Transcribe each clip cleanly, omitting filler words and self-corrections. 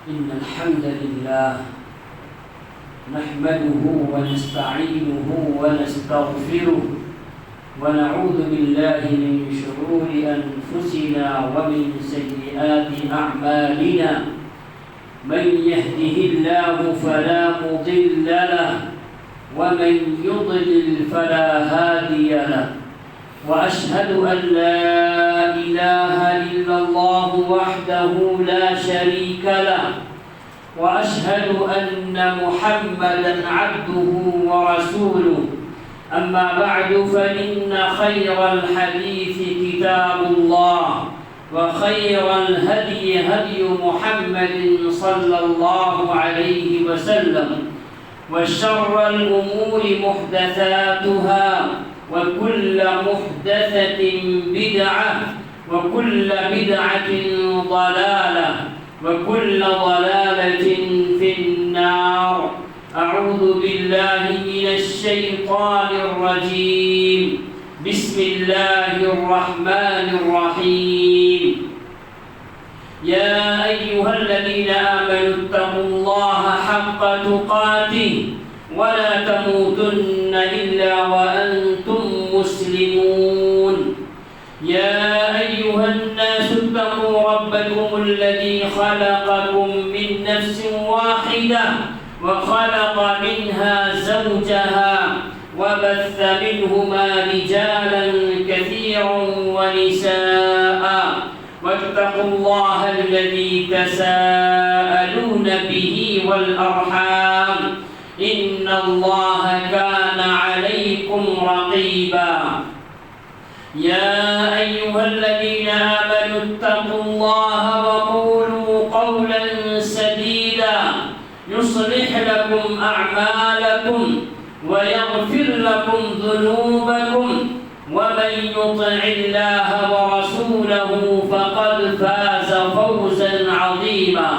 إن الحمد لله نحمده ونستعينه ونستغفره ونعوذ بالله من شرور أنفسنا ومن سيئات أعمالنا من يهده الله فلا مضل له ومن يضلل فلا هادي له وأشهد أن لا إله إلا الله وحده لا شريك له وأشهد أن محمدًا عبده ورسوله أما بعد فإن خير الحديث كتاب الله وخير الهدي هدي محمد صلى الله عليه وسلم وشر الأمور محدثاتها وكل محدثة بدعة وكل بدعة ضلالة وكل ضلالة في النار. أعوذ بالله من الشيطان الرجيم. بسم الله الرحمن الرحيم. يا أيها الذين آمنوا اتقوا الله حق تقاته ولا تموتن إلا وأنتم مسلمون. يا أيها الناس اتقوا ربكم الذي خلقكم من نفس واحدة وخلق منها زوجها وبث منهما رجالا كثيرا ونساء واتقوا الله الذي تساءلون به والأرحام إن الله كان عليكم رقيبا. يا أيها الذين آمنوا اتقوا الله وقولوا قولا سديدا يصلح لكم أعمالكم ويغفر لكم ذنوبكم ومن يطع الله ورسوله فقد فاز فوزا عظيما.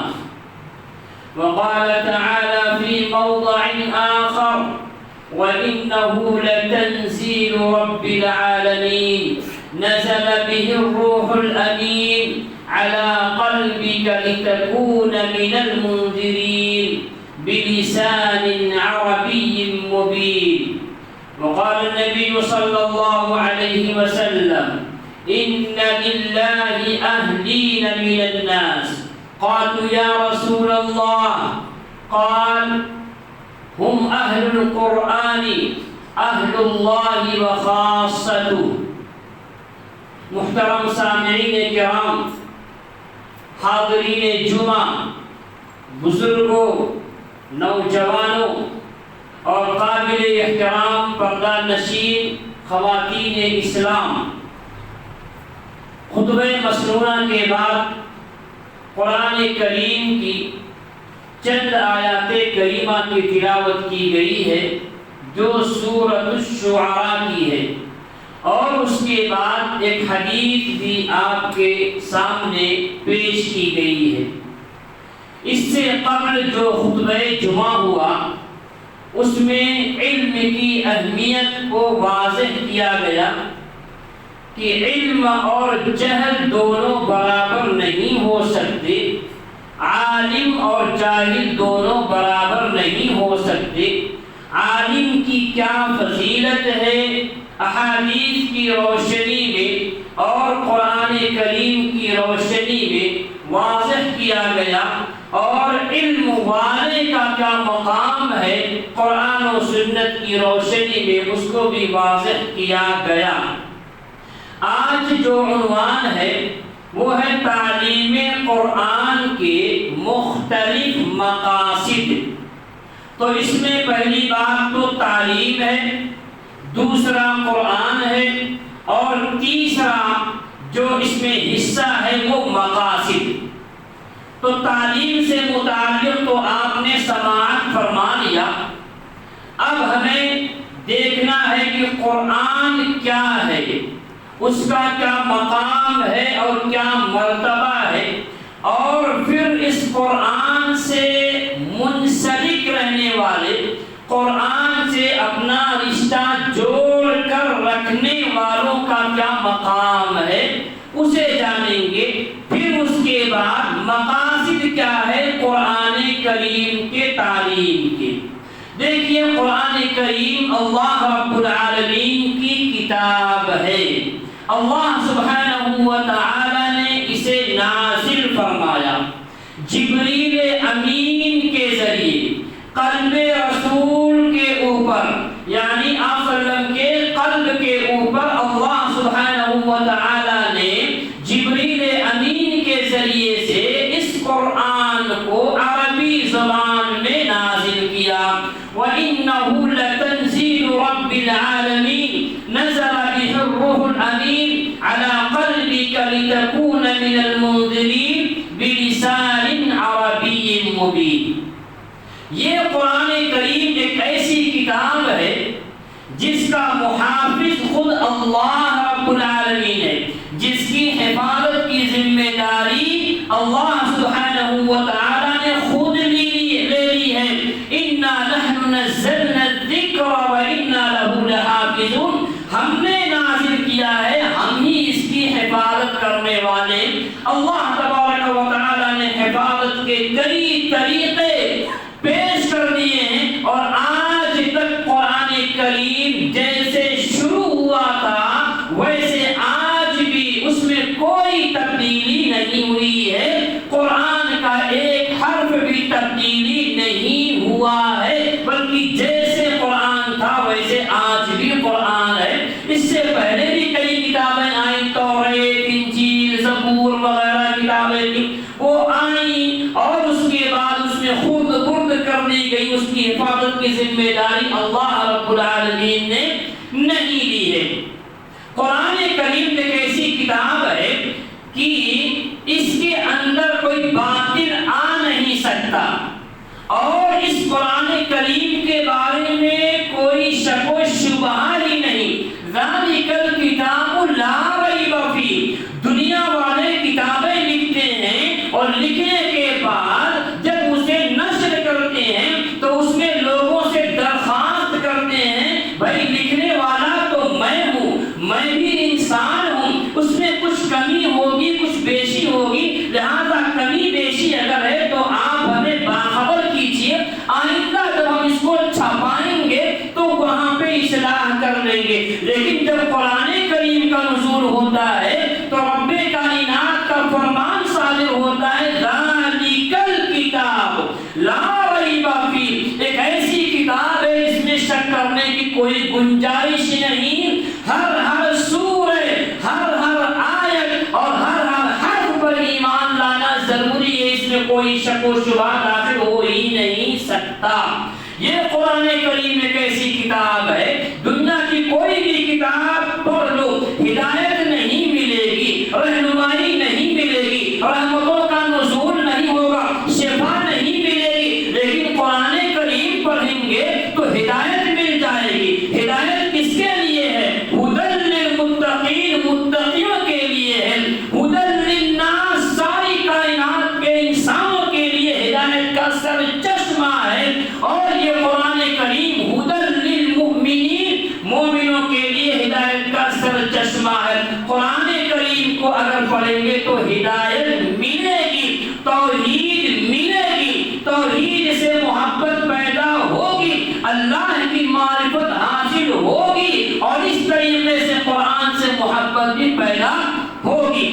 وقال تعالى في موضع آخر وإنه لتنزيل رب العالمين نزل به الروح الأمين على قلبك لتكون من المنذرين بلسان عربي مبين. وقال النبي صلى الله عليه وسلم إن لله أهلين من الناس. قالوا يا رسول الله؟ قال هم أهل القرآن أهل الله وخاصته. محترم سامعین کرام، حاضرین جمعہ، بزرگوں، نوجوانوں اور قابل احترام پردہ نشین خواتین اسلام، خطبہ مسنونہ کے بعد قرآن کریم کی چند آیات کریمہ کی تلاوت کی گئی ہے جو سورۃ الشعراء کی ہے، اور اس کے بعد ایک حدیث بھی آپ کے سامنے پیش کی گئی ہے۔ اس سے قبل جو خطبہ جمعہ ہوا اس میں علم کی اہمیت کو واضح کیا گیا کہ علم اور جہل دونوں برابر نہیں ہو سکتے، عالم اور جاہل دونوں برابر نہیں ہو سکتے۔ عالم کی کیا فضیلت ہے احادیث کی روشنی میں اور قرآن کریم کی روشنی میں واضح کیا گیا، اور علم والے کا کیا مقام ہے قرآن و سنت کی روشنی میں اس کو بھی واضح کیا گیا۔ آج جو عنوان ہے وہ ہے تعلیم قرآن کے مختلف مقاصد۔ تو اس میں پہلی بات تو تعلیم ہے، دوسرا قرآن ہے، اور تیسرا جو اس میں حصہ ہے وہ مقاصد۔ تو تعلیم سے متعلق تو آپ نے سماعت فرما لیا، اب ہمیں دیکھنا ہے کہ قرآن کیا ہے، اس کا کیا مقام ہے اور کیا مرتبہ ہے، اور پھر اس قرآن سے منسلک رہنے والے، قرآن سے اپنا رشتہ جوڑ کر رکھنے والوں کا کیا مقام ہے اسے جانیں گے۔ پھر اس کے بعد مقاصد کیا ہے قرآن کریم کے تعلیم کے۔ دیکھیے قرآن کریم اللہ رب العالمین کی کتاب ہے، اللہ سبحانہ و تعالی نے اسے نازل فرمایا جبریل امین کے ذریعے قلب رسول کے اوپر، یعنی آپ صلی اللہ علیہ وسلم کے قلب کے اوپر اللہ سبحانہ و تعالی نے جبریل امین کے ذریعے سے اس قرآن کو عربی زبان میں نازل کیا۔ وَإِنَّهُ لَتَنزِيلُ رَبِّ الْعَالَمِينَ نَزَلَ بِهِ الرُّوحُ الْأَمِينُ عَلَى قَلْبِكَ لِتَكُونَ مِنَ الْمُنذِرِينَ بِلِسَانٍ عَرَبِيٍّ مُبِينٍ۔ یہ قرآن کریم ایک ایسی کتاب ہے جس کا محافظ خود اللہ رب العالمین ہے، جس کی حفاظت کی ذمہ داری اللہ سبحانہ و تعالی نے خود لے لی ہے۔ اِنَّا نَحْنُ نَزَّلْنَا الذِّكْرَ وَإِنَّا لَهُ لَحَافِظُونَ، ہم نے نازل کیا ہے، ہم ہی اس کی حفاظت کرنے والے۔ اللہ تبارک و تعالی نے حفاظت کے کئی طریقے پیش کر دیے ہیں، اور آج تک قرآن کریم جیسے شروع ہوا تھا ویسے آج بھی اس میں کوئی تبدیلی نہیں ہوئی ہے، قرآن کا ایک حرف بھی تبدیلی نہیں ہوا ہے، بلکہ جیسے قرآن تھا ویسے آج بھی قرآن ہے۔ اس سے پہلے بھی کئی کتابیں آئیں، توریت، انجیل، زبور وغیرہ کتابیں تھیں، وہ آئیں اور اس کے بعد اس میں خود برد کر دی گئی، اس کی حفاظت کی ذمہ داری اللہ رب العالمین نے نہیں لی ہے۔ قرآن کریم ایک ایسی کتاب ہے کہ اس کے اندر کوئی باطل آ نہیں سکتا، اور اس قرآن کریم کے بارے میں کوئی شک و شبہ ہی نہیں۔ ذالک الکتاب لا ریب فیہ، دنیا والے کتابیں لکھتے ہیں اور لکھنے کے بعد جب اسے نشر کرتے ہیں تو اس میں لوگوں سے درخواست کرتے ہیں، بھائی لکھنے والا تو میں ہوں، میں بھی انسان ہوں، اس میں کچھ کمی ہوگی کچھ بیشی ہوگی، لہذا کمی بیشی اگر ہے تو آپ ہمیں باخبر کیجئے، آئندہ جب ہم اس کو چھپائیں گے تو وہاں پہ اصلاح کر لیں گے۔ لیکن جب قرآن کریم کا نزول ہوتا ہے تو رب کائنات کا فرمان صادر ہوتا ہے، ذالک الکتاب لا ریب فیہ، ایک ایسی کتاب ہے اس میں شک کرنے کی کوئی گنجائش نہیں، ہر سورہ، ہر آیت اور ہر حرف پر ایمان لانا ضروری ہے، اس میں کوئی شک و شبہ داخل ہو ہی نہیں سکتا۔ یہ قرآن کریم ایک ایسی کتاب ہے، دنیا کی کوئی بھی کتاب پڑھ لو ہدایت نہیں ملے گی، رہنمائی نہیں ملے گی، رحمتوں کا نزول نہیں ہوگا، شفا نہیں ملے گی، لیکن قرآن کریم پڑھیں گے تو ہدایت مل جائے گی۔ ہدایت کس کے لیے ہے؟ ہدی للمتقین، متقیوں کے لیے ہے، ہدی للناس، ساری کائنات کے انسانوں کے لیے ہدایت کا سر چشمہ ہے، اور یہ قرآن کریم ہدی للمؤمنین، مومنوں کے لیے ہدایت کا سر چشمہ ہے۔ قرآن کریم کو اگر پڑھیں گے تو ہدایت ملے گی، توحید ملے گی، توحید سے محبت پیدا ہوگی، اللہ کی معرفت حاصل ہوگی، اور اس طریقے سے قرآن سے محبت بھی پیدا ہوگی۔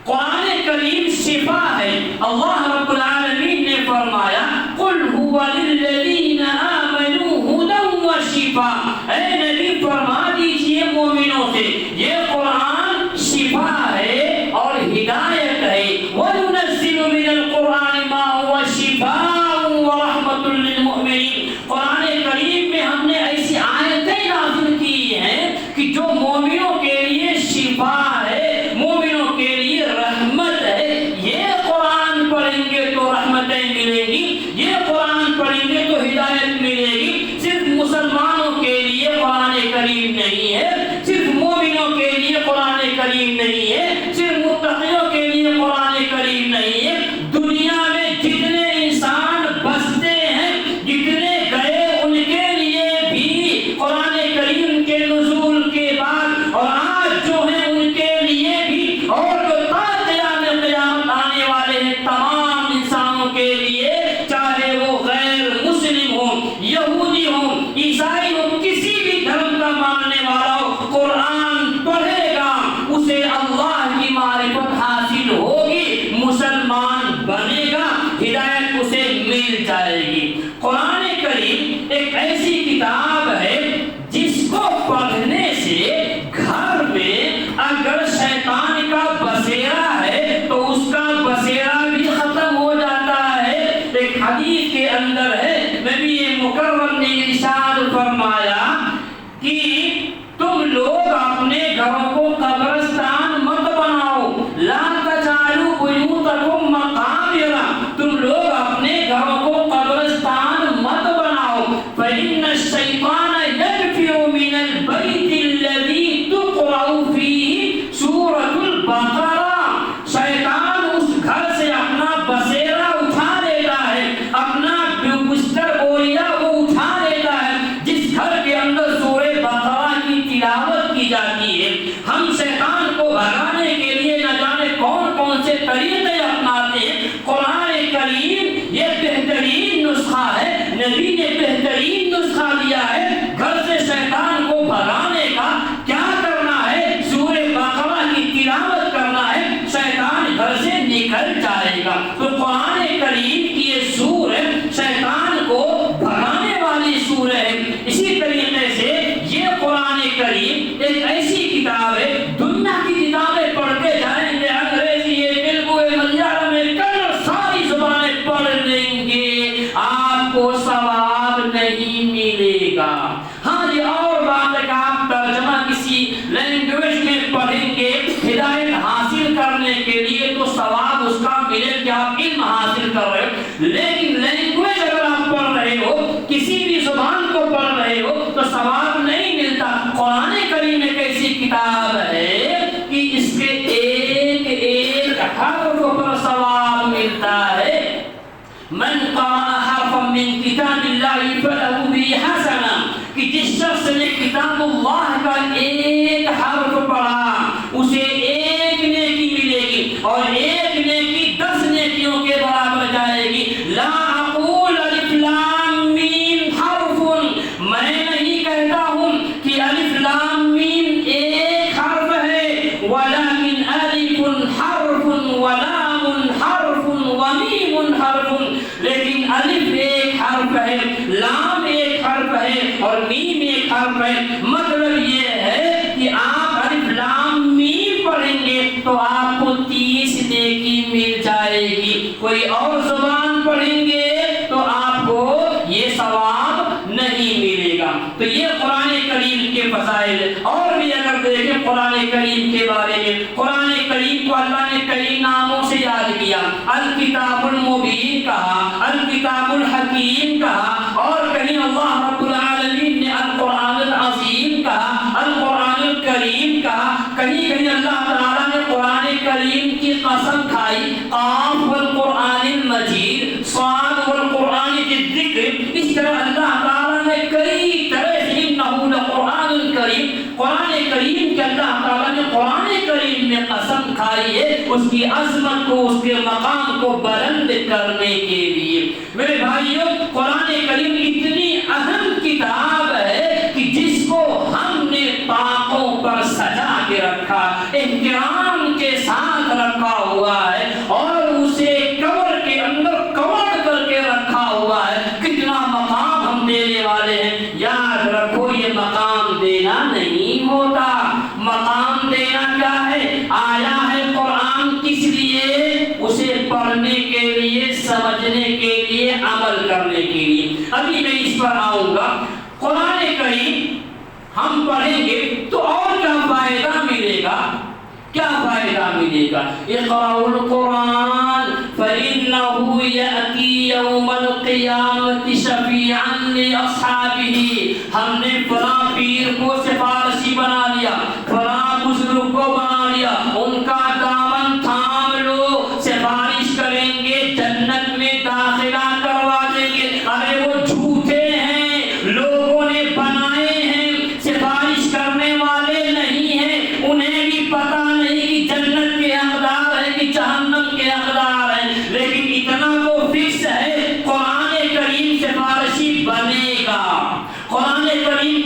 قرآن کریم شفا ہے، اللہ رب العالمین نے فرمایا قل هو للذین آمنوا هدی وشفاء، اے نبی فرما دیجئے مومنوں سے یہ قرآن شفا ہے اور ہدایت ہے۔ وَيُنَزِّلُ مِنَ الْقُرْآنِ مَا هُوَ شِفَاءٌ وَرَحْمَةٌ لِّلْمُؤْمِنِينَ، قرآن کریم میں ہم نے ایسی آیتیں نازل کی ہیں کہ جو مومنوں کے لیے شفا ہے، مومنوں کے لیے رحمت ہے۔ یہ قرآن پڑھیں گے تو رحمتیں ملیں گی، یہ قرآن پڑھیں گے ہدایت اسے مل جائے گی۔ قرآن کریم ایک ایسی کتاب ہے جس کو پڑھنے سے گھر میں اگر شیطان کا بسیرا ہے تو اس کا بسیرا بھی ختم ہو جاتا ہے۔ ایک حدیث کے اندر ہے، نبی مکرم نے ارشاد فرمایا کہ تم لوگ اپنے گھروں کو قبرستان مت بناؤ، لا تجعلوا بیوتکم مقابر، تم لوگ اپنے گھروں کو قبرستان مت بناؤ، فإن الشیطان یدفع من البیت الذی تقرأ فیہ سورۃ البقرہ، شیطان اس گھر سے اپنا بسیرا اٹھا لیتا ہے، اپنا بستر بوریا وہ اٹھا لیتا ہے جس گھر کے اندر سورہ بقرہ کی تلاوت کی جاتی ہے۔ ہم شیطان کو بھگانے کے لیے نہ جانے کون کون سے طریقے اپناتے ہیں۔ قرآن کریم یہ بہترین نسخہ ہے، نبی نے بہترین نسخہ دیا ہے گھر سے شیطان کو بھگانے کا۔ کیا کرنا ہے؟ سورہ بقرہ کی تلاوت کرنا ہے، شیطان گھر سے نکل جائے گا۔ تو قرآن کریم کی یہ سورہ شیطان کو بھگانے والی سورہ ہے۔ اسی طریقے سے یہ قرآن کریم ایک ایسی کتاب ہے، دنیا کی کتابیں پڑھتے جائیں گے، انگریزی ہے، تیلگو ہے، ملیالم ہے، کنڑ، ساری زبانیں پڑھ لیں گے، آپ کو ثواب نہیں ملے گا۔ ہاں یہ اور بات ہے کہ آپ ترجمہ کسی لینگویج میں پڑھیں گے ہدایت حاصل کرنے کے لیے تو ثواب اس کا ملے کہ آپ علم حاصل کر رہے ہو، لیکن لینگویج اگر آپ پڑھ رہے ہو، کسی بھی زبان کو پڑھ رہے ہو تو ثواب نہیں ملتا۔ قرآن کریم ایک ایسی کتاب ہے کہ اس کے ایک ایک حرف پر ثواب ملتا ہے۔ من قرأ حرفا من کتاب اللہ فلہ بہ حسنہ، کہ جس شخص نے کتاب اللہ کا ایک حرف پڑھا اسے ایک نیکی ملے گی، اور ایک نیکی 10 نیکیوں کے برابر جائے گی۔ لا اقول الف لام میم حرف، میں نہیں کہتا ہوں کہ الف لام میم ایک حرف ہے، ولکن الف حرف ولام حرف ومیم حرف، لیکن الف ایک حرف ہے، لام ایک حرف ہے اور میم ایک حرف ہے۔ مطلب یہ ہے کہ آپ الف لام میم پڑھیں گے تو آپ کو 30 نیکی مل جائے گی، کوئی اور زبان پڑھیں گے تو آپ کو یہ ثواب نہیں ملے گا۔ تو یہ قرآن کریم کے فضائل۔ اور بھی اگر دیکھیں قرآن کریم کے بارے میں، قرآن کریم کو اللہ نے کئی ناموں سے یاد کیا، الکتاب المبین کہا، الکتاب الحکیم کہا، اور کہیں اللہ رب العالمین نے القرآن العظیم کہا، القرآن الکریم کہا، کہیں کہیں اللہ تعالیٰ نے قرآن کریم کی قسم کھائی، قاف والقرآن المجید، صاد والقرآن الذکر۔ اس طرح اللہ تعالیٰ نے کئی طرح سے انہ لقرآن کریم، قرآن کریم کے اللہ تعالیٰ نے قرآن کریم میں قسم کھائی ہے اس کی عظمت کو، اس کے مقام کو بلند کرنے کے لیے۔ میرے بھائیوں، قرآن کریم اتنی اہم کتاب ہے کہ جس کو ہم نے طاقوں پر سجا کے رکھا، احترام کے ساتھ رکھا ہوا ہے، اور اسے کور کے اندر کور کر کے رکھا ہوا ہے۔ کتنا مقام ہم دینے والے ہیں، یاد رکھو یہ مقام دینا نہیں ہوتا۔ مقام دینا کیا ہے؟ آیا ہے قرآن کس لیے؟ اسے پڑھنے کے لیے، سمجھنے کے لیے، عمل کرنے کے لیے۔ ابھی میں اس پر آؤں گا۔ قرآن کریم ہم پڑھیں گے تو اور کیا فائدہ ملے گا؟ کیا فائدہ ملے گا؟ اقرأوا القرآن فإنه يأتي يوم القيامة شفيعا لأصحابه۔ ہم نے فلاں پیر کو سفارشی بنا لیا، فلاں بزرگ کو بنا لیا، ان کا دامن تھام لو، سفارش کریں گے، جنت میں داخلہ کروا دیں گے۔ ارے وہ جھوٹے ہیں، لوگوں نے بنائے ہیں، سفارش کرنے والے نہیں ہیں، انہیں بھی پتا نہیں کہ جنت کے حقدار ہیں کہ جہنم کے حقدار ہیں، لیکن اتنا تو فکس ہے قرآن کریم سفارشی بنے گا۔ قرآن کریم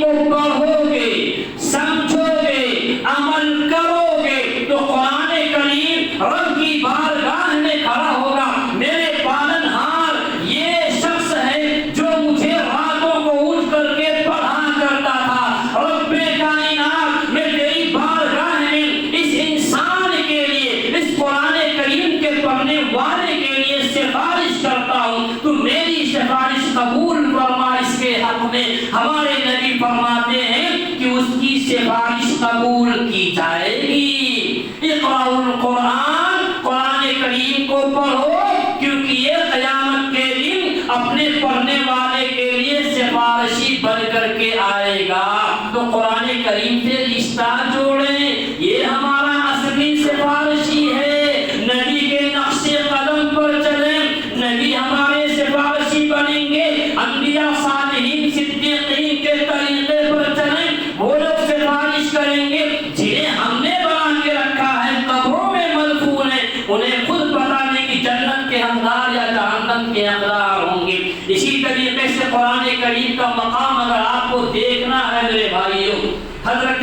کرتا ہوں تو میری سفارش قبول فرما اس کے حق میں۔ ہمارے نبی فرماتے ہیں کہ اس کی سفارش قبول کی جائے گی۔ اقرأوا القرآن، قرآن کریم کو پڑھو، کیونکہ یہ قیامت کے دن اپنے پڑھنے والے کے لیے سفارشی بن کر کے آئے گا۔ تو قرآن کریم سے رشتہ جوڑیں، یہ ہمارا اصلی سفارشی ہے۔ نبی کے نقش قدم پر چلیں، نبی ہمارے سفارشی بنیں گے۔ انبیاء، صالحین، صدیقین کے طریقے پر چلیں، وہ لوگ سفارش کریں گے۔ جنہیں ہم نے بنا کے رکھا ہے، قبروں میں مدفون ہیں، انہیں خود پتہ نہیں کہ جنت کے حقدار یا جہنم کے حقدار ہوں گے۔ اسی طریقے سے قرآن کریم کا مقام اگر آپ کو دیکھنا ہے میرے بھائیوں، حضرت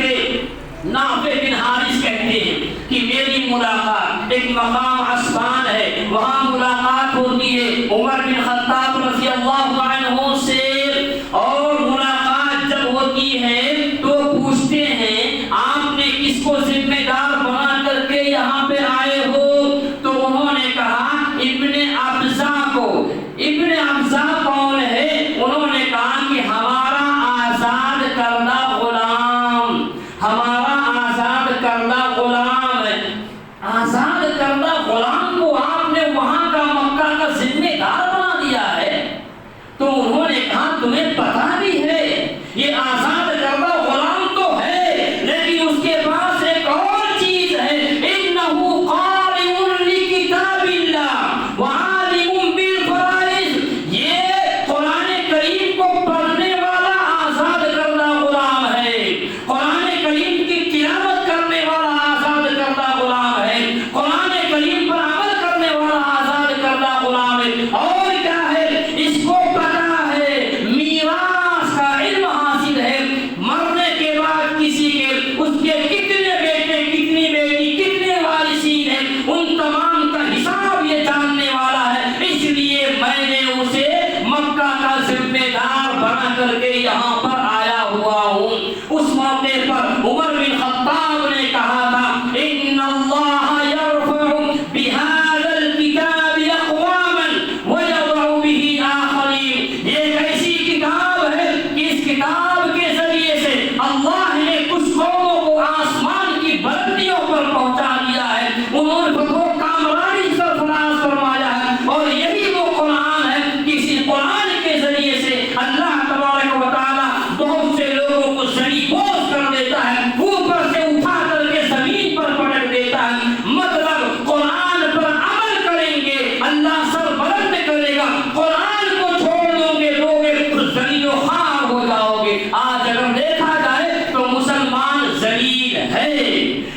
نافع بن حارث کہتے ہیں کہ میری ملاقات ایک مقام عصفان ہے، وہاں ملاقات ہوتی ہے عمر بن خطاب رضی اللہ عنہ سے، اور ملاقات جب ہوتی ہے تو پوچھتے ہیں آپ نے کس کو ذمہ دار بنا کر کے یہاں پہ آئے ہو؟ تو انہوں نے کہا ابن ابزا کو۔ ابن ابزا کون ہے؟ انہوں نے کہا کہ ہمارا آزاد کردہ غلام، ہمارا آزاد کردہ غلام ہے۔ آزاد کردہ غلام کو آپ نے وہاں کا مکہ کا ذمہ دار بنا دیا ہے؟ تو انہوں نے کہا تمہیں پتہ بھی ہے یہ آزاد کردہ غلام تو ہے، لیکن اس کے پاس ایک اور چیز ہے، انہو قارئ لکتاب اللہ وعالم بالفرائض۔ یہ قرآن کریم کو پڑھنے والا آزاد کردہ غلام ہے، قرآن کریم کی تلاوت کرنے والا آزاد کردہ غلام ہے، قرآن کریم پر عمل کرنے والا آزاد کردہ غلام ہے۔ اور کیا ہے؟ اس کو پتہ ہے میراث کا علم حاصل ہے، مرنے کے بعد کسی کے اس کے کتنے بیٹے، کتنی بیٹی، کتنے وارثین ہیں، ان تمام کا حساب یہ جاننے والا ہے۔ اس لیے میں نے اسے مکہ کا ذمہ دار بنا کر کے یہاں پر آیا ہوا ہوں۔ اس موقع پر عمر بن خطاب نے کہا تھا ان اللہ یرفع بہذا الکتاب اقواما ویضع به آخرین۔ یہ ایک ایسی کتاب ہے کہ اس کتاب کے ذریعے سے اللہ نے کچھ قوموں کو آسمان کی بلندیوں پر پہنچا دیا ہے، انہوں نے فتح و کامرانی سرفراز فرمایا ہے۔ اور یہی وہ قرآن ہے کہ اسی قرآن کے ذریعے سے اللہ تبارک و تعالیٰ بہت سے لوگوں کو زمین بوجھ کر دیتا ہے، اوپر سے اٹھا کر کے زمین پر پٹک دیتا ہے۔ مطلب قرآن پر عمل کریں گے اللہ سر بلند کرے گا، قرآن کو چھوڑ دو گے لوگ ذلیل و خوار ہو جاؤ گے۔ آج اگر دیکھا جائے تو مسلمان ذلیل ہے،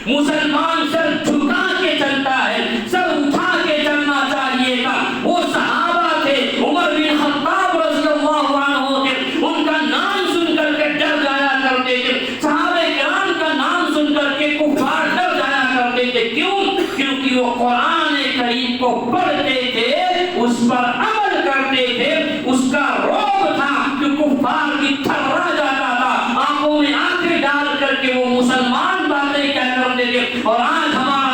مسلمان سر جھکا کے چلتا ہے، سر اٹھا کے چلنا چاہیے گا۔ وہ صحابہ تھے عمر بن خطاب رضی اللہ عنہ کے، ان کا نام سن کر کے ڈر جایا کرتے تھے، صحابہ کرام کا نام سن کر کے کفار ڈر جایا کرتے تھے۔ کیوں؟ کیونکہ وہ قرآن کریم کو پڑھتے تھے، اس پر عمل کرتے تھے، اس کا رعب تھا کہ کفار کی تھرا جاتا تھا، آنکھوں میں آنکھیں ڈال کر کے وہ مسلمان باتیں کیا کرتے تھے۔ اور آج ہمارا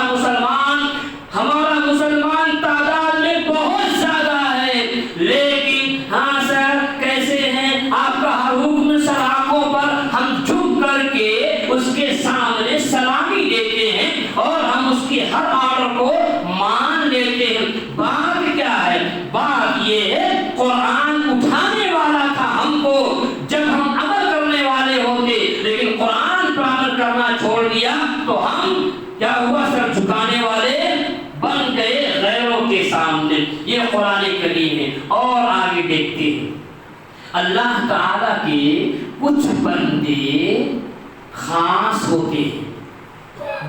مسلمان تعداد میں بہت زیادہ ہے، لیکن ہاں سر کیسے ہیں آپ کا ہر حکم سر آنکھوں پر ہم جھک کر کے اس کے سامنے سلامی دیتے ہیں اور ہم اس کے ہر آرڈر کو مان لیتے ہیں۔ بات کیا ہے؟ بات یہ ہے قرآن اٹھانے والا تھا ہم کو جب ہم عمل کرنے والے ہوتے، لیکن قرآن پر عمل کرنا چھوڑ دیا تو ہم کیا ہوا؟ سر جھکانے والے بن گئے غیروں کے سامنے۔ یہ قرآن کریم ہے۔ اور آگے دیکھتے ہیں اللہ تعالیٰ کے کچھ بندے خاص ہوتے ہیں۔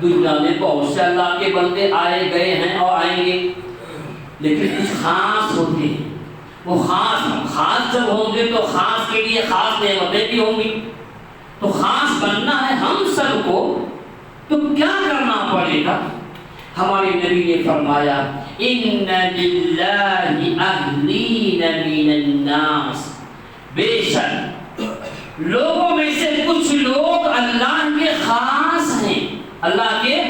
دنیا میں بہت سے اللہ کے بندے آئے گئے ہیں اور آئیں گے، لیکن کچھ خاص ہوتے ہیں۔ وہ خاص جب ہوں گے تو خاص کے لیے خاص نعمتیں بھی ہوں گی۔ تو خاص بننا ہے ہم سب کو، تو کیا کرنا پڑے گا؟ ہمارے نبی نے فرمایا ان للہ اہلین من الناس، بے شک لوگوں میں سے کچھ لوگ اللہ کے خاص ہیں، اللہ کے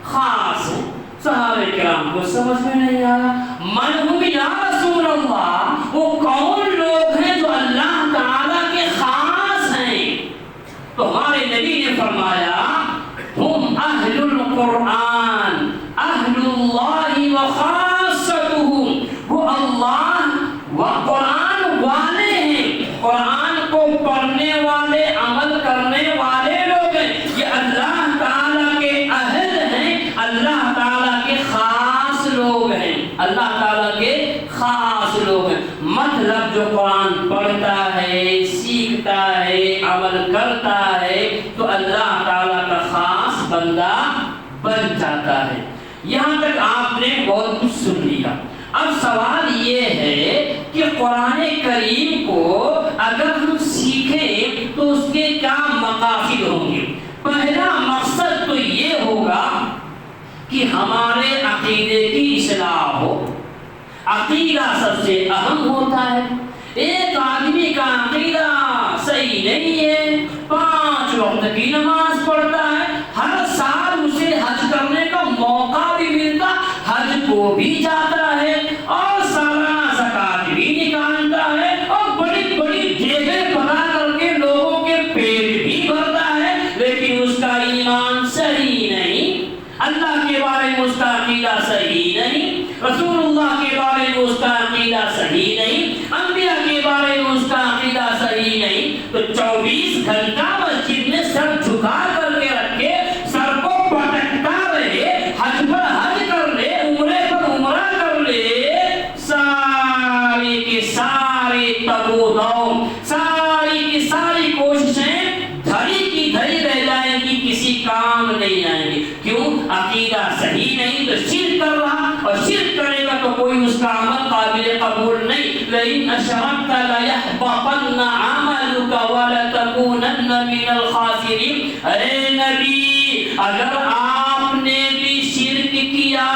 خاص ہیں۔ صحابہ کرام کو سمجھ میں نہیں آیا، من ہم یا رسول اللہ وہ کون لوگ ہیں جو اللہ تعالیٰ کے خاص ہیں؟ تو ہمارے نبی نے فرمایا ہم اہل القرآن اہل اللہ و خاصتہم، وہ اللہ و قرآن والے ہیں، قرآن کو پڑھنے والے عمل کرنے والے لوگ ہیں، یہ اللہ تعالیٰ کے اہل ہیں، اللہ تعالیٰ کے خاص لوگ ہیں، اللہ تعالیٰ کے خاص لوگ ہیں۔ مطلب جو قرآن پڑھتا ہے، سیکھتا ہے، عمل کرتا ہے تو اللہ تعالیٰ کا خاص بندہ بن جاتا ہے۔ یہاں تک آپ نے بہت کچھ سن لیا۔ اب سوال یہ ہے کہ قرآن کریم کو اگر ہم سیکھیں تو اس کے کیا مقاصد ہوں گے؟ پہلا مقصد تو یہ ہوگا کہ ہمارے عقیدے کی اصلاح ہو۔ عقیدہ سب سے اہم ہوتا ہے۔ ایک آدمی کا عقیدہ صحیح نہیں ہے، 5 وقت کی نماز پڑھتا ہے، ہر سال اسے حج کرنے کا موقع بھی ملتا، حج کو بھی جاتا ہے اور سالانہ زکات بھی نکالتا ہے اور بڑی بڑی جیبیں بنا کر کے لوگوں کے پیٹ بھی بھرتا ہے، لیکن اس کا ایمان صحیح نہیں، اللہ کے بارے میں اس کا عقیدہ صحیح نہیں، رسول اللہ کے بارے میں اس کا عقیدہ صحیح نہیں، انبیاء کے بارے میں اس کا عقیدہ صحیح نہیں، تو 24 گھنٹہ مسجد میں سر جھکا کر کے رکھے، سر کو پٹکتا رہے، حج پر حج کر لے، عمرے پر عمرہ کر لے، ساری کی ساری تبودوں، ساری کی ساری کوششیں دھڑی کی دھڑی رہ جائیں گی، کسی کام نہیں آئیں گی۔ کیوں؟ عقیدہ صحیح نہیں تو شرک کر رہا، اور شرک کرے گا تو کوئی اس کا عمل قابل قبول نہیں۔ لئن اشرکت لیحبطن عملک ولتکونن من الخاسرین۔ اے نبی، اگر آپ نے بھی شرک کیا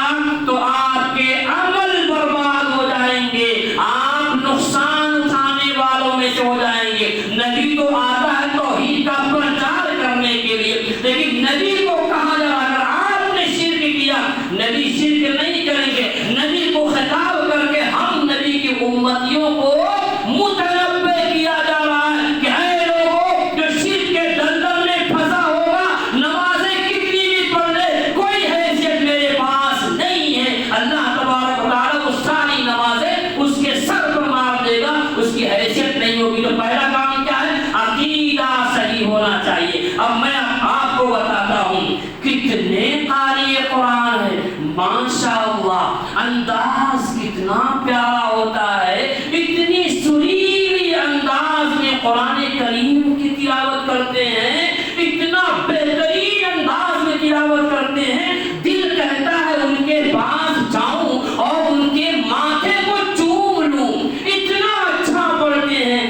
تو آپ کے عمل برباد ہو جائیں گے، آپ نقصان اٹھانے والوں میں سے ہو جائیں گے۔ نبی تو آتا ہے توحید کا پرچار کرنے کے لیے، لیکن نبی کو کہا جا رہا اگر آپ نے شرک کیا، نبی شرک نہیں کریں گے، نبی کو خطاب کر کے ہم نبی کی امتیوں کو متنبہ کیا جا رہا ہے کہ اے لوگوں جو شرک کے دلدل میں پھنسا ہوگا، نمازیں کتنی بھی پڑھ لے، کوئی حیثیت میرے پاس نہیں ہے، اللہ تبارک و تعالیٰ وہ ساری نمازیں اس کے سر پر مار دے گا، اس کی حیثیت نہیں ہوگی۔ تو پہلا کام کیا ہے؟ عقیدہ صحیح ہونا چاہیے۔ اب میں آپ کو بتاتا ہوں کتنے قاری قرآن ہے، ماشاءاللہ انداز کتنا پیارا ہوتا ہے، اتنی سریلی انداز میں قرآن کریم کی تلاوت کرتے ہیں، اتنا بہترین انداز میں تلاوت کرتے ہیں، دل کہتا ہے ان کے پاس جاؤں اور ان کے ماتھے کو چوم لوں، اتنا اچھا پڑھتے ہیں،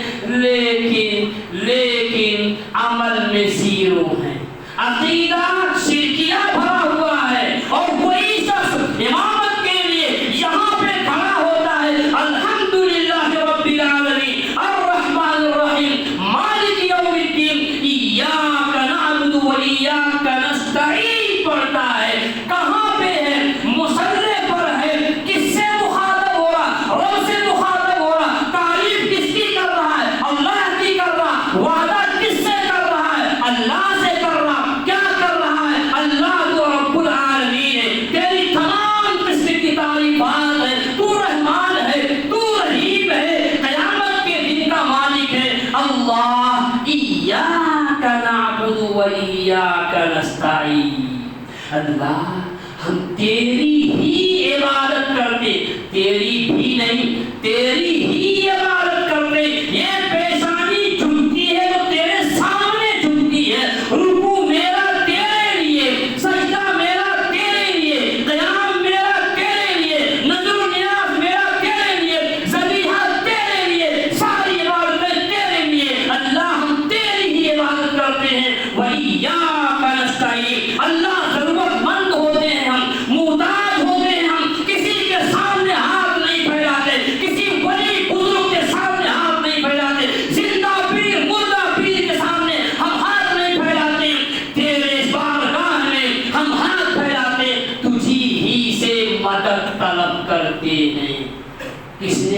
لیکن عمل میں زیرو ہے، عقیدہ شرکیہ بھرا ہوا ہے، اور وہی شخص امامت کے لیے یہاں پہ کھڑا ہوتا ہے الحمدللہ رب العالمین الرحمن الرحیم مالک یوم الدین ایاک نعبد و ایاک نستعین پڑھتا ہے، کہاں پہ ہے؟ مصلی پر ہے، کس سے مخاطب ہو رہا؟ رب سے مخاطب ہو رہا، تعریف کس کی کر رہا ہے؟ اللہ کی کر رہا، وعدہ کس سے کر رہا ہے؟ اللہ سے کر رہا، کیا کر رہا ہے؟ اللہ تو رب العالمین ہے، تیری تمام قسم کی تعریفات ہے، تو رحمان ہے، تو رحیم ہے، قیامت کے دن کا مالک ہے اللہ۔ ایاک نعبد و ایاک نستعین، اللہ ہم تیری ہی عبادت کرتے، تیری بھی نہیں، تیری ہی عبادت کرتے، یہ پیشانی جھکتی ہے تو تیرے سامنے جھکتی ہے، رکوع میرا تیرے لیے، سجدہ میرا تیرے لیے، قیام میرا تیرے لیے، نذر و نیاز میرا تیرے لیے، ذبیحہ تیرے لیے، ساری عبادتیں تیرے لیے، اللہ ہم تیری ہی عبادت کرتے ہیں۔ وَإِيَّاكَ نَسْتَعِينُ، اللہ ضرورت مند ہوتے ہیں، ہم محتاج ہوتے ہیں، ہم کسی کے سامنے ہاتھ نہیں پھیلاتے، کسی ولی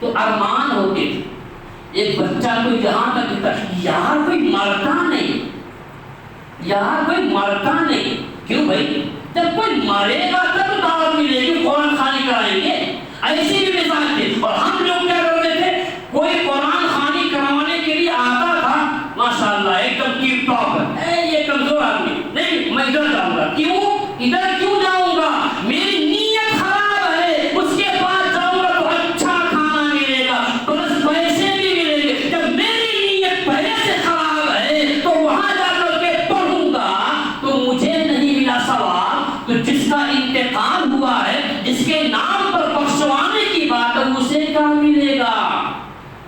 تو ارمان ہوتے تھے. ایک بچہ کو جہاں تک کہتا یار کوئی مرتا نہیں، یار کوئی مرتا نہیں. کیوں بھائی؟ جب کوئی مرے گا تب دعوت ملے گی، قرآن خوانی کرائیں گے. ایسے بھی مثال تھے. اور ہم لوگ کیا کرتے تھے؟ کوئی قرآن خوانی کروانے کے لیے آتا تھا، ماشاء اللہ ایک دم ٹیپ ٹاپ ہے، یہ کمزور آدمی نہیں، میں ادھر جاؤں گا. کیوں ادھر کیوں جاؤں گا؟ میری نیت خراب ہے. اس کے پاس جاؤں گا تو اچھا کھانا ملے گا، بس پیسے بھی ملیں گے. جب میری نیت پہلے سے خراب ہے تو وہاں جا کر کے پڑھوں گا تو مجھے نہیں ملا ثواب. تو جس کا انتقال ہوا ہے، جس کے نام پر بخشوانے کی بات ہے، اسے کیا ملے گا؟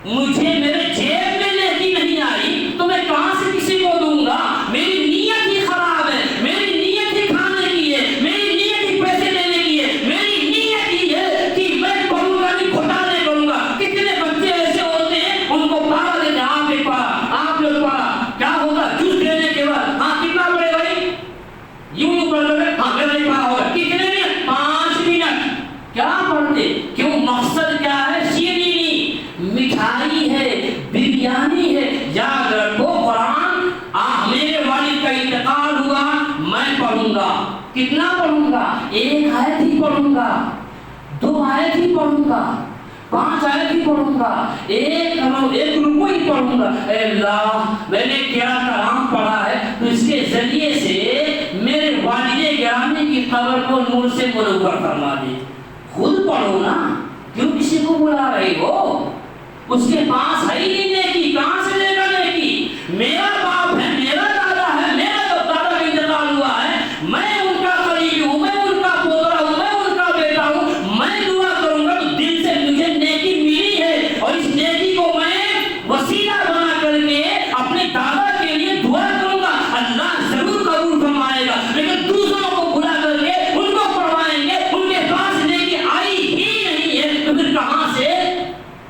مجھے میرے جیب میں نیکی نہیں آئی تو میں کہاں سے کسی کو دوں گا؟ میری نیت ہی خراب ہے، میری نیت ہی کھانے کی ہے، میری نیت ہی پیسے لینے کی ہے، میری نیت ہی ہے کہ میں پڑھوں گا نہیں، گھوٹالے کروں گا. کتنے بچے ایسے ہوتے ہیں، ان کو پڑھا دیتے، آپ نے پڑھا، آپ نے پڑھا، کیا ہوگا؟ جس دینے کے بعد ہاں کتنا پڑھے بھائی؟ یوں پڑھ لو گے، ہاں میں نہیں پڑھا ہوگا. کتنے منٹ؟ 5 منٹ. کیا پڑھتے؟ کیوں؟ مقصد کیا ہے؟ شیرینی، مٹھائی ہے، بریانی ہے. یاد رکھو قرآن، میرے والد کا انتقال ہوا، میں پڑھوں گا. کتنا پڑھوں گا؟ 1 آیت ہی پڑھوں گا، 2 آیت ہی پڑھوں گا، 5 آیت ہی پڑھوں گا، ایک رکوع ہی پڑھوں گا. اے اللہ میں نے تیرا کلام پڑھا ہے تو اس کے ذریعے سے میرے والد گرامی کی قبر کو نور سے منور فرما دے. خود پڑھو نا، کیوں کسی کو بلا رہی ہو؟ اس کے پاس ہے ہی نہیں نیکی، کہاں سے لے گا نیکی؟ میرا باپ ہے، میرا دادا ہے، میرا دادا کا انتقال ہوا ہے، میں ان کا قریبی ہوں، میں ان کا پوترا ہوں، میں ان کا بیٹا ہوں. میں دعا کروں گا تو دل سے مجھے نیکی ملی ہے، اور اس نیکی کو میں وسیلہ بنا کر کے اپنے دادا کے لیے دعا کروں گا. اللہ ضرور قبول فرمائے گا. لیکن دوسروں کو بلا کر کے ان کو پڑھوائیں گے، ان کے پاس نیکی آئی ہی نہیں ہے تو پھر کہاں سے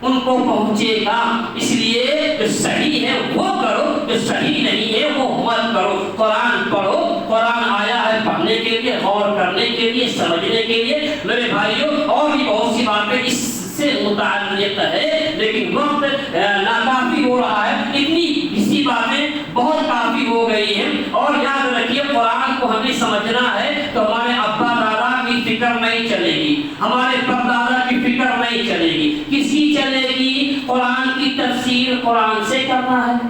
ان کو پہنچے گا؟ اس لیے جو صحیح ہے وہ کرو، جو صحیح نہیں ہے وہ مت کرو. قرآن پڑھو، قرآن آیا ہے پڑھنے کے لیے، غور کرنے کے لیے، سمجھنے کے لیے. میرے بھائیوں اور بھی بہت سی باتیں اس سے متعلق ہے، لیکن وقت ناکافی ہو رہا ہے. اتنی اسی باتیں بہت کافی ہو گئی ہیں. اور یاد رکھیے قرآن کو ہمیں سمجھنا ہے تو ہمارے ابا دادا کی فکر نہیں چلے گی، ہمارے پردادا کی فکر نہیں چلے گی. کس کی چلے گی؟ قرآن کی تفسیر قرآن سے کرنا ہے،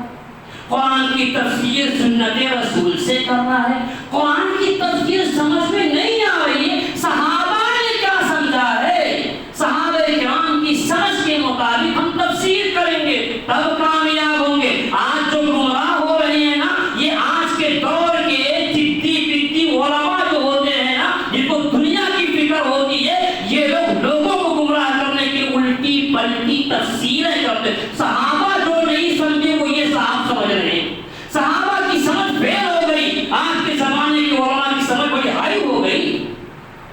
قرآن کی تفسیر سنت رسول سے کرنا ہے. قرآن کی تفسیر سمجھ میں نہیں آ رہی ہے، صحابہ نے کیا سمجھا ہے، صحابہ کرام کی سمجھ کے مطابق ہم تفسیر کریں گے تب کامیاب ہوں گے. آج جو گمراہ ہو رہے ہیں نا، یہ آج کے دور کے جدی پدی علماء جو ہوتے ہیں نا، جن کو دنیا کی فکر ہوتی ہے، یہ لوگ لوگوں کو گمراہ کرنے کی الٹی پلٹی تفسیریں کرتے. صحابہ جو نہیں سمجھے وہ یہ صاحب سمجھ رہے ہیں. صحابہ کی سمجھ فیل ہو گئی، آج کے زمانے کے علماء کی سمجھ بڑی ہائی ہو گئی.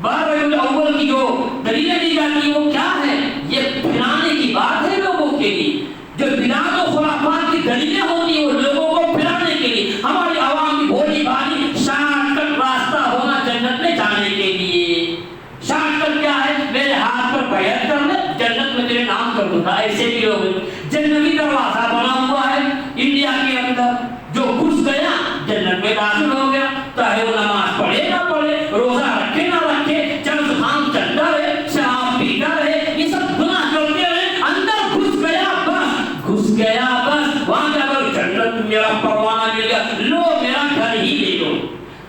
ربیع الاول کی جو دلیلیں دی جاتی ہیں وہ کیا ہے؟ یہ پھرانے کی بات ہے لوگوں کے لیے. جو بدعت و خرافات کی دلیلیں ہوتی ہیں وہ لوگوں کو پھرانے کے لیے. ہماری عوام کی بھولی بھالی شارٹ کٹ راستہ ہونا جنت میں جانے کے لیے. شارٹ کٹ کیا ہے؟ میرے ہاتھ پر بیعت کر لے، جنت میں تیرے نام کر دوں گا. ایسے بھی لوگ جنتی دروازہ بنا ہوا ہے انڈیا کے اندر، جو گھس گیا جنت میں داخل ہو گیا. چاہے وہ نماز پڑھے نہ پڑھے، روزہ رکھے نہ رکھے، چند خام چلتا رہے، شراب پیتا رہے، یہ سب گناہ کرتے رہے، اندر گھس گیا بس، گھس گیا بس. وہاں جا کر جنت میرا پروانہ مل گیا، لو میرا گھر ہی لے لو.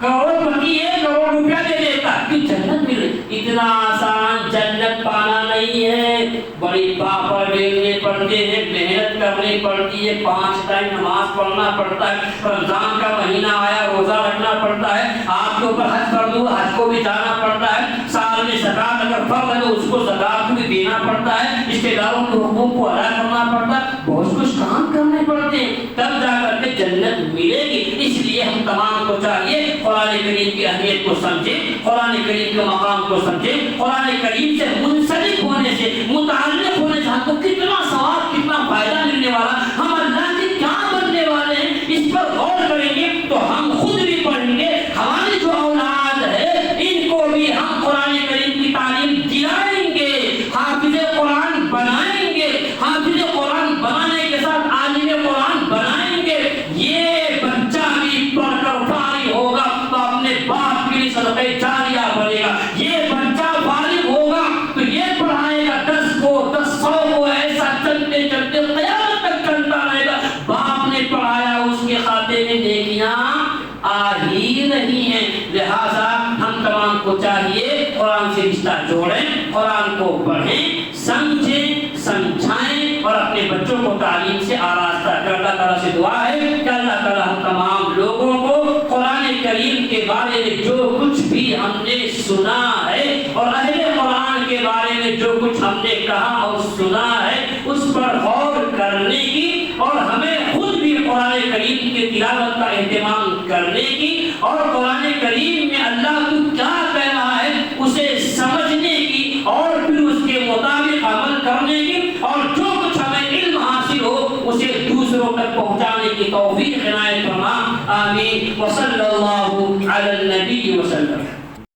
کروڑ پتی 1 کروڑ روپیہ دے دیتا کہ جنت ملے. اتنا آسان جنت پانا نہیں ہے. بڑی پاپڑ بیلنے پڑتے ہیں، محنت کرنی پڑتی ہے، 5 ٹائم نماز پڑھنا پڑتا ہے، رمضان کا مہینہ آیا روزہ رکھنا پڑتا ہے، آپ کے اوپر حج فرض ہوا حج کو بھی جانا پڑتا ہے، سال میں زکات اگر فرض ہے تو اس کو زکات بھی دینا پڑتا ہے، رشتے داروں کے حقوق کو ادا کرنا پڑتا ہے، بہت کچھ کام کرنے پڑتے ہیں، تب جا کر کے جنت ملے گی. اس لیے ہم تمام کو چاہیے قرآن کریم کی اہمیت کو سمجھیں، قرآن کریم کے مقام کو سمجھیں. قرآن کریم سے منسلک ہونے سے، متعلق ہونے سے ہم کو کتنا ثواب، کتنا فائدہ ملنے والا، ہم اللہ کے کیا بننے والے ہیں، اس پر غور کریں گے تو ہم خود بھی پڑھیں گے، ہماری جو اولاد ہے ان کو بھی ہم قرآن کریم کی تعلیم دلائیں گے، حافظ قرآن بنائیں گے. اپنے بچوں کو تعلیم سے آراستہ کر۔ اللہ تعالیٰ سے دعا ہے کہ اللہ تعالیٰ ہم تمام لوگوں کو قرآن کریم کے بارے میں جو کچھ بھی ہم نے سنا ہے اور اہل قرآن کے بارے میں جو کچھ ہم نے کہا اور سنا ہے اس پر غور کرنے کی اور ہمیں خود بھی قرآن کریم کی تلاوت کا اہتمام کرنے کی اور قرآن کریم میں اللہ تو کیا کہہ رہا ہے اسے سمجھنے کی اور پھر اس کے مطابق عمل کرنے کی اور جو کچھ ہمیں علم حاصل ہو اسے دوسروں تک پہنچانے کی توفیق عنایت فرما۔ آمین۔ وصلی اللہ علی النبی وسلم۔